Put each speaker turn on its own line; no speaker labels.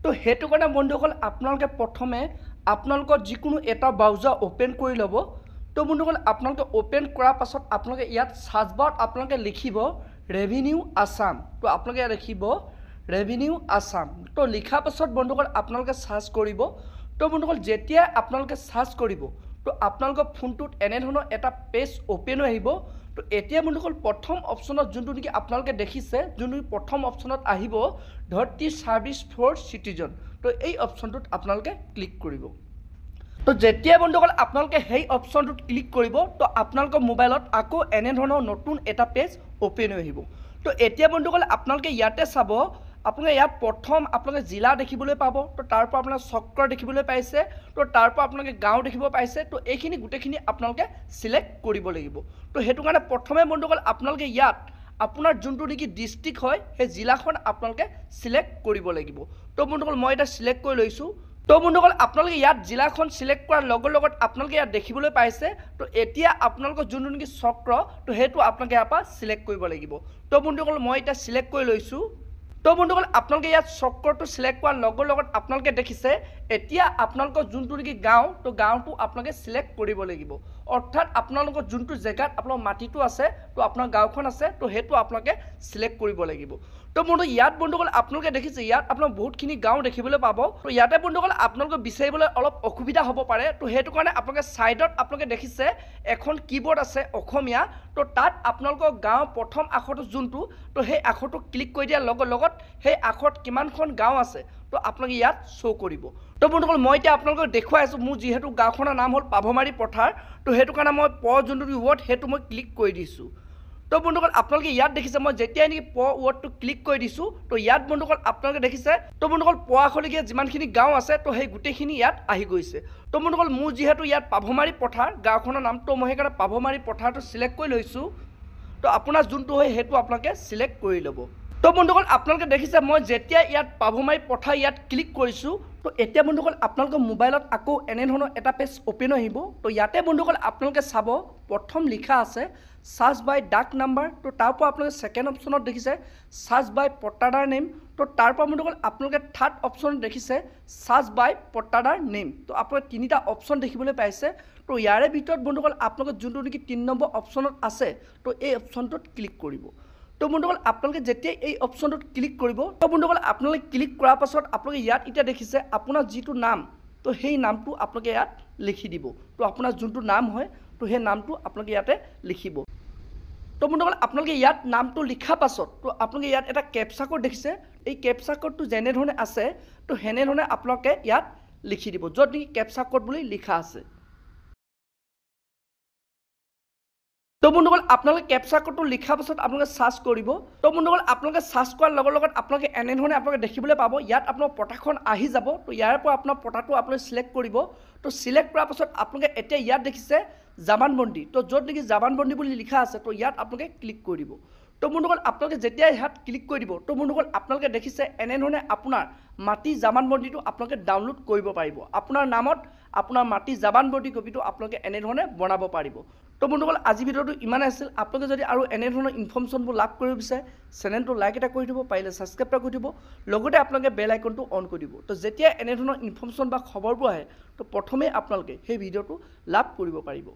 তো সেইটো কাৰণে বন্ধুসকল আপোনালোকে প্ৰথমে আপোনালোকৰ যিকোনো এটা ব্ৰাউজাৰ ওপেন কৰি ল'ব। তো বন্ধুসকল আপোনালোকে ওপেন কৰাৰ পাছত আপোনালোকে ইয়াত সাৰ্চ বাৰত আপোনালোকে লিখিব ৰেভিনিউ আছাম। তো আপোনালোকে ইয়াত লিখিব ৰেভিনিউ আছাম। তো লিখাৰ পাছত বন্ধুসকল আপোনালোকে সাৰ্চ কৰিব। তো বন্ধুসকল যেতিয়া আপোনালোকে সাৰ্চ কৰিব তো আপোনালোকৰ ফোনটোত এনেধৰণৰ এটা পেজ ওপেন হৈ আহিব। তো এতিয়া বন্ধুসকল প্ৰথম অপশ্যনত যোনটো নেকি আপোনালোকে দেখিছে, যোনটো প্ৰথম অপশ্যনত আহিব ধৰতী সাৰ্ভিস ফৰ চিটিজেন। তো এই অপশ্যনটোত আপোনালোকে ক্লিক কৰিব। তো যেতিয়া বন্ধুসকল আপোনালোকে সেই অপশ্যনটোত ক্লিক কৰিব তো আপোনালোকৰ মোবাইলত আকৌ এনেধৰণৰ নতুন এটা পেজ ওপেন হৈ আহিব। তো এতিয়া বন্ধুসকল আপোনালোকে ইয়াতে চাব, আপোনালোকে ইয়াত প্ৰথম আপোনালোকে জিলা দেখিবলৈ পাব। তো তাৰ পৰা আপোনালোকে চক্ৰ দেখিবলৈ পাইছে। তো তাৰ পৰা আপোনালোকে গাঁও দেখিব পাইছে। তো এইখিনি গোটেইখিনি আপোনালোকে সিলেক্ট কৰিব লাগিব। তো সেইটো কাৰণে প্ৰথমে বন্ধুসকল আপোনালোকে ইয়াত আপোনাৰ যোনটো নেকি ডিষ্ট্ৰিক্ট হয় সেই জিলাখন আপোনালোকে সিলেক্ট কৰিব লাগিব। তো বন্ধুসকল মই এটা সিলেক্ট কৰি লৈছোঁ। তো বন্ধুসকল আপোনালোকে ইয়াত জিলাখন সিলেক্ট কৰাৰ লগত আপোনালোকে ইয়াত দেখিবলৈ পাইছে। তো এতিয়া আপোনালোকৰ যোনটো নেকি চক্ৰ তো সেইটো আপোনালোকে ইয়াৰ পৰা সিলেক্ট কৰিব লাগিব। তো বন্ধুসকল মই এটা সিলেক্ট কৰি লৈছোঁ। তো বন্ধুসকল আপোনালোকে ইয়াত চক্ৰটো সিলেক্ট কৰাৰ লগত আপোনালোকে দেখিছে এতিয়া আপোনালোকৰ যোনটো নেকি গাঁও তো গাঁওটো আপোনালোকে সিলেক্ট কৰিব লাগিব। অৰ্থাৎ আপোনালোকৰ যোনটো জেগাত আপোনাৰ মাটিটো আছে তো আপোনাৰ গাঁওখন আছে তো সেইটো আপোনালোকে সিলেক্ট কৰিব লাগিব। তো বন্ধু ইয়াত বন্ধুসকল আপোনালোকে দেখিছে ইয়াত আপোনাৰ বহুতখিনি গাঁও দেখিবলৈ পাব। তো ইয়াতে বন্ধুসকল আপোনালোকে বিচাৰিবলৈ অলপ অসুবিধা হ'ব পাৰে। তো সেইটো কাৰণে আপোনালোকে ছাইডত আপোনালোকে দেখিছে এখন কিবৰ্ড আছে অসমীয়া। তো তাত আপোনালোকৰ গাঁও প্ৰথম আখৰটো যোনটো তো সেই আখৰটো ক্লিক কৰি দিয়াৰ লগত সেই আখৰত কিমানখন গাঁও আছে তো আপোনালোকে ইয়াত শ্ব' কৰিব। তো বন্ধুসকল মই এতিয়া আপোনালোকক দেখুৱাই আছোঁ মোৰ যিহেতু গাঁওখনৰ নাম হ'ল পাভমাৰী পথাৰ। তো সেইটো কাৰণে মই যোনটো ৱৰ্ড সেইটো মই ক্লিক কৰি দিছোঁ। তো বন্ধুসকল আপোনালোকে ইয়াত দেখিছে মই যেতিয়াই নেকি ৱৰ্ডটো ক্লিক কৰি দিছোঁ তো ইয়াত বন্ধুসকল আপোনালোকে দেখিছে তো বন্ধুসকল আখৰলৈকে যিমানখিনি গাঁও আছে তো সেই গোটেইখিনি ইয়াত আহি গৈছে। তো বন্ধুসকল মোৰ যিহেতু ইয়াত পাভমাৰী পথাৰ গাঁওখনৰ নামটো মই সেইকাৰণে পাভমাৰী পথাৰটো সিলেক্ট কৰি লৈছোঁ। তো আপোনাৰ যোনটো হয় সেইটো আপোনালোকে সিলেক্ট কৰি ল'ব। তো বন্ধুসকল আপোনালোকে দেখিছে মই যেতিয়া ইয়াত পাভমাৰী পথাৰ ইয়াত ক্লিক কৰিছোঁ তো এতিয়া বন্ধুসকল আপোনালোকৰ মোবাইলত আকৌ এনেধৰণৰ এটা পেজ ওপেন আহিব। তো ইয়াতে বন্ধুসকল আপোনালোকে চাব প্ৰথম লিখা আছে সাৰ্চ বাই ডাক নাম্বাৰ। তো তাৰ পৰা আপোনালোকে ছেকেণ্ড অপশ্যনত দেখিছে সাৰ্চ বাই পট্টাদাৰ নেম। তো তাৰ পৰা বন্ধুসকল আপোনালোকে থাৰ্ড অপশ্যনত দেখিছে সাৰ্চ বাই পট্টাদাৰ নেম। তো আপোনালোকে তিনিটা অপশ্যন দেখিবলৈ পাইছে। তো ইয়াৰে ভিতৰত বন্ধুসকল আপোনালোকে যোনটো নেকি 3 নম্বৰ অপশ্যনত আছে তো এই অপশ্যনটোত ক্লিক কৰিব। তো বন্ধুসকল আপোনালোকে যেতিয়া এই অপশ্যনটোত ক্লিক কৰিব তো বন্ধুসকল আপোনালোকে ক্লিক কৰাৰ পাছত আপোনালোকে ইয়াত এতিয়া দেখিছে আপোনাৰ যিটো নাম তো সেই নামটো আপোনালোকে ইয়াত লিখি দিব। তো আপোনাৰ যোনটো নাম হয় তো সেই নামটো আপোনালোকে ইয়াতে লিখিব। তো বন্ধুসকল আপোনালোকে ইয়াত নামটো লিখাৰ পাছত তো আপোনালোকে ইয়াত এটা কেপচা কোড দেখিছে। এই কেপচা কোডটো যেনেধৰণে আছে তো সেনেধৰণে আপোনালোকে ইয়াত লিখি দিব য'ত নেকি কেপচা কোড বুলি লিখা আছে। তো বন্ধুসকল আপোনালোকে কেপচা কোডটো লিখাৰ পাছত আপোনালোকে সাৰ্চ কৰিব। তো বন্ধুসকল আপোনালোকে সাৰ্চ কৰাৰ লগত আপোনালোকে এনেধৰণে আপোনালোকে দেখিবলৈ পাব ইয়াত আপোনাৰ পটাখন আহি যাব। তো ইয়াৰ পৰা আপোনাৰ পটাটো আপোনালোকে সিলেক্ট কৰিব। তো সিলেক্ট কৰাৰ পাছত আপোনালোকে এতিয়া ইয়াত দেখিছে জামানবন্দী। তো য'ত নেকি জামানবন্দী বুলি লিখা আছে তো ইয়াত আপোনালোকে ক্লিক কৰি দিব। তো বন্ধুসকল আপোনালোকে যেতিয়া ইয়াত ক্লিক কৰি দিব তো বন্ধুসকল আপোনালোকে দেখিছে এনেধৰণে আপোনাৰ মাটি জামানবন্দীটো আপোনালোকে ডাউনলোড কৰিব পাৰিব। আপোনাৰ নামত আপোনাৰ মাটি জামানবন্দী কপিটো আপোনালোকে এনেধৰণে বনাব পাৰিব। তো বন্ধুসকল আজি ভিডিঅ'টো ইমানেই আছিল। আপোনালোকে যদি আৰু এনেধৰণৰ ইনফৰ্মেশ্যনবোৰ লাভ কৰিব বিচাৰে চেনেলটো লাইক এটা কৰি দিব, পাৰিলে ছাবস্ক্ৰাইব এটা কৰি দিব, লগতে আপোনালোকে বেল আইকনটো অন কৰি দিব। তো যেতিয়া এনেধৰণৰ ইনফৰ্মেশ্যন বা খবৰবোৰ আহে তো প্ৰথমে আপোনালোকে সেই ভিডিঅ'টো লাভ কৰিব পাৰিব।